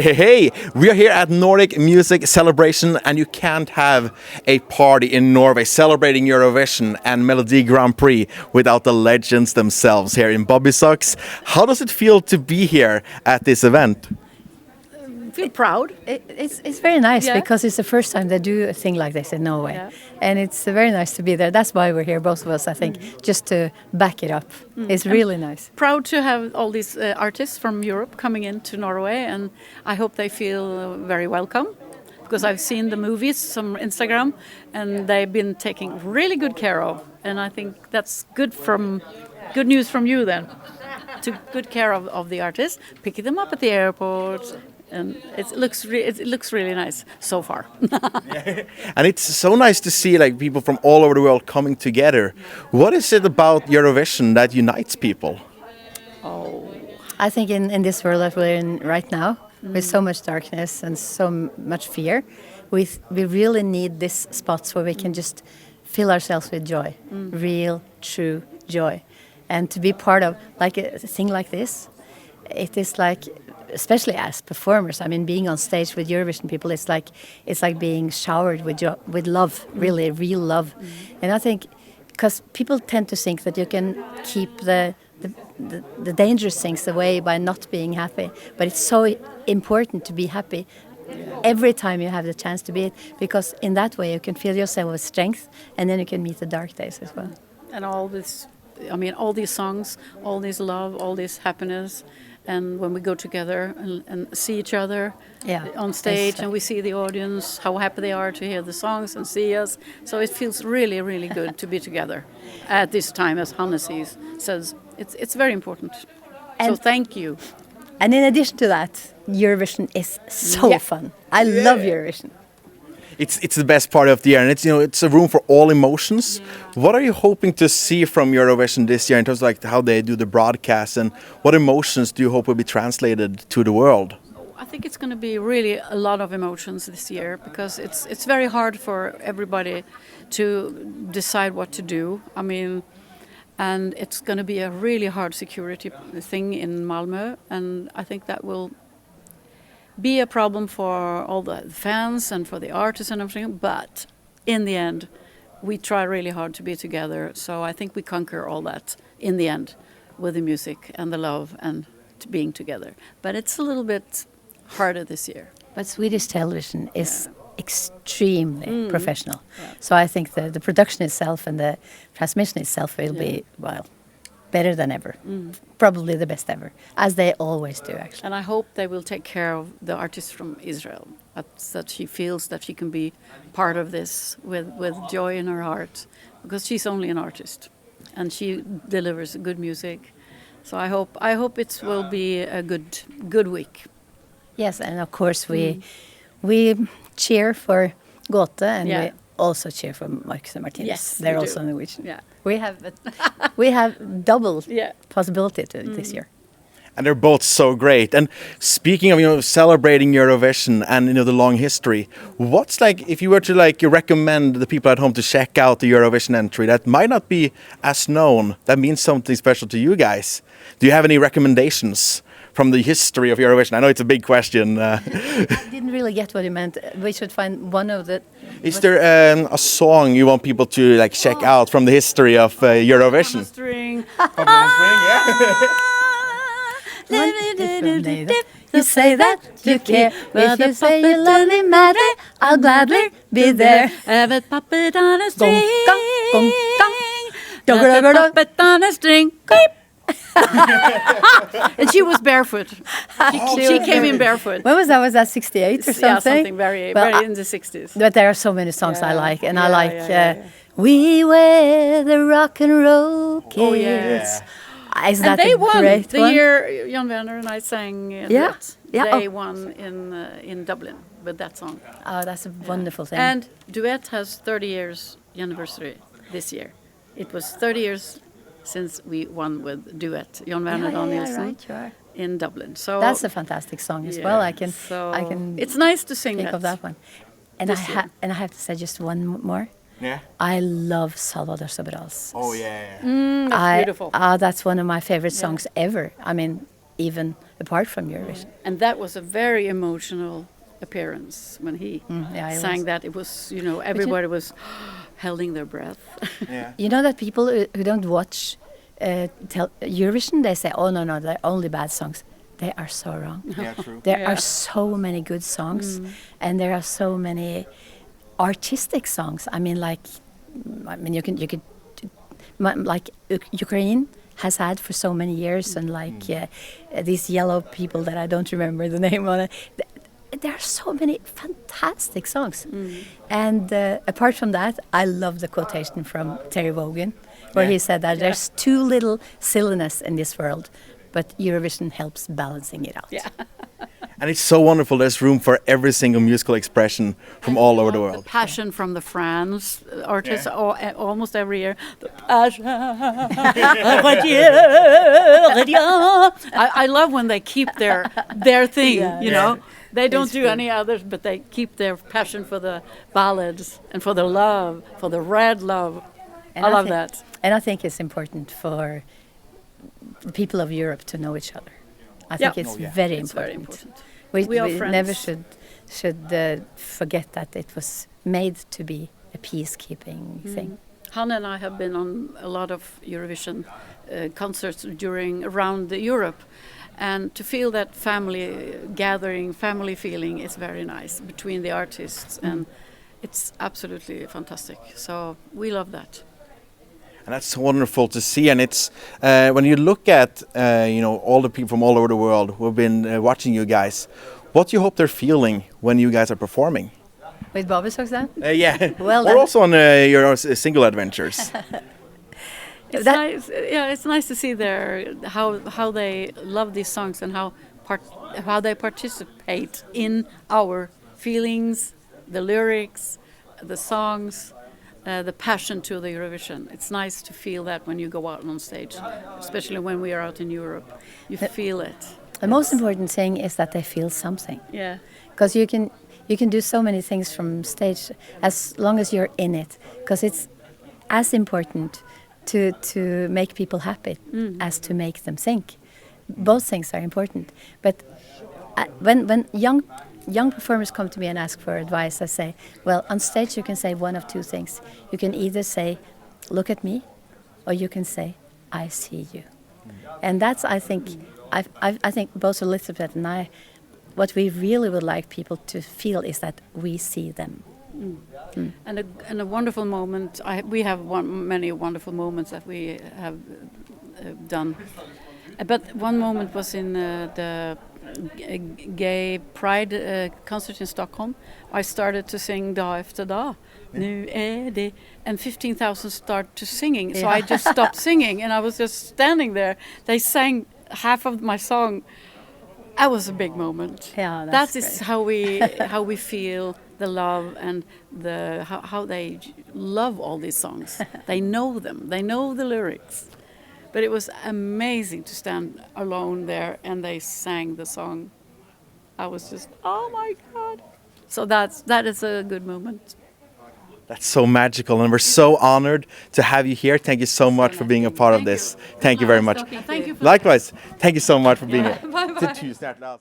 Hey, we are here at Nordic Music Celebration, and you can't have a party in Norway celebrating Eurovision and Melodi Grand Prix without the legends themselves here in Bobbysocks. How does it feel to be here at this event? Feel proud. It's very nice because it's the first time they do a thing like this in Norway, and it's very nice to be there. That's why we're here, both of us, I think, just to back it up. It's really nice. Proud to have all these artists from Europe coming into Norway, and I hope they feel very welcome, because I've seen the movies on Instagram and they've been taken really good care of, and I think that's good news from you then, to good care of the artists, picking them up at the airport. And it looks really nice so far. And it's so nice to see like people from all over the world coming together. What is it about Eurovision that unites people? I think in this world that we're in right now, with so much darkness and so much fear, we really need these spots where we can just fill ourselves with joy, real, true joy. And to be part of like a thing like this, it is like, especially as performers, I mean, being on stage with Eurovision people, it's like being showered with love, really real love. And I think because people tend to think that you can keep the dangerous things away by not being happy, but it's so important to be happy every time you have the chance to be it, because in that way you can fill yourself with strength, and then you can meet the dark days as well. And all this, I mean, all these songs, all this love, all this happiness. And when we go together and see each other on stage, and we see the audience, how happy they are to hear the songs and see us. So it feels really, really good to be together at this time, as Hannes says. It's very important. So thank you. And in addition to that, Eurovision is so fun. I love Eurovision. It's the best part of the year, and it's a room for all emotions. What are you hoping to see from Eurovision this year in terms of like how they do the broadcast, and what emotions do you hope will be translated to the world? I think it's going to be really a lot of emotions this year, because it's very hard for everybody to decide what to do. I mean, and it's going to be a really hard security thing in Malmö, and I think that will be a problem for all the fans and for the artists and everything, but in the end we try really hard to be together, so I think we conquer all that in the end with the music and the love and being together. But it's a little bit harder this year. But Swedish television is extremely professional, so I think the production itself and the transmission itself will be, well, better than ever. Probably the best ever, as they always do, actually. And I hope they will take care of the artist from Israel, that she feels that she can be part of this with joy in her heart, because she's only an artist and she delivers good music. So I hope it will be a good week. Yes, and of course we cheer for Gåte, and we also cheer for Marcus and Martinez. Yes, they're also Norwegian. Yeah. We have double possibility to this year. And they're both so great. And speaking of celebrating Eurovision and the long history, what's like if you were to like recommend the people at home to check out the Eurovision entry that might not be as known, that means something special to you guys? Do you have any recommendations from the history of Eurovision? I know it's a big question. I didn't really get what you meant. We should find one of the... Is there a song you want people to like check out from the history of Eurovision? You say that you care, if you say you love me madly, I'll gladly be there. Have a puppet on a string. Gong, gong, gong. Puppet on a string. And she was barefoot. She came in barefoot. When was that? Was that 68 or something? Yeah, something very in the 60s. But there are so many songs I like, and I like We Were the Rock and Roll Kids. Oh, yeah. Is that they a won great the one? year Jan Werner and I sang duet. They won in Dublin with that song. Oh, that's a wonderful thing. And duet has 30 years anniversary this year. It was 30 years since we won with duet Jan Werner Danielsen in Dublin. So that's a fantastic song as well. I can. It's nice to sing think of that one. And I have to say just one more. Yeah. I love Salvador Sobral's. Oh yeah. That's beautiful. That's one of my favorite songs ever. I mean, even apart from Eurovision. And that was a very emotional appearance when he it sang was. that. It was, you know, everybody was holding their breath. Yeah. You know that people who don't watch Eurovision, they say, oh, no, they're only bad songs. They are so wrong. Yeah, true. There are so many good songs, and there are so many artistic songs. I mean, you could, like Ukraine has had for so many years, and these yellow people that I don't remember the name on it. There are so many fantastic songs, and apart from that, I love the quotation from Terry Wogan, where he said that there's too little silliness in this world, but Eurovision helps balancing it out. Yeah. And it's so wonderful. There's room for every single musical expression from all over the world. The passion from the France artists almost every year. The passion. I love when they keep their thing, you know. They don't do any others, but they keep their passion for the ballads and for the love, for the red love. I love that. And I think it's important for the people of Europe to know each other. I think it's very important. We are never friends. should forget that it was made to be a peacekeeping thing. Hanne and I have been on a lot of Eurovision concerts around Europe, and to feel that family gathering, family feeling is very nice between the artists, and it's absolutely fantastic. So we love that. And that's wonderful to see. And it's when you look at all the people from all over the world who have been watching you guys, what do you hope they're feeling when you guys are performing? With Bobbysocks then? Yeah. Well, or also on your single adventures. It's nice. Yeah, it's nice to see how they love these songs and how they participate in our feelings, the lyrics, the songs. The passion to the Eurovision. It's nice to feel that when you go out on stage, especially when we are out in Europe. You feel it. The most important thing is that they feel something. Yeah. Because you can do so many things from stage as long as you're in it. Because it's as important to make people happy as to make them think. Both things are important. But when young performers come to me and ask for advice, I say, well, on stage you can say one of two things. You can either say, look at me, or you can say, I see you. And that's, I think both Elizabeth and I, what we really would like people to feel is that we see them. And a wonderful moment, we have many wonderful moments that we have done. But one moment was in the gay pride concert in Stockholm. I started to sing Dag efter dag. Nu är det, and 15,000 start to singing. So I just stopped singing and I was just standing there. They sang half of my song. That was a big moment. Yeah, that is how we feel the love and how they love all these songs. They know them. They know the lyrics. But it was amazing to stand alone there and they sang the song. I was just, oh my God. So that is a good moment. That's so magical, and we're so honored to have you here. Thank you so much for being a part of this. Thank you very much. Thank you. Likewise, thank you so much for being here. Bye-bye.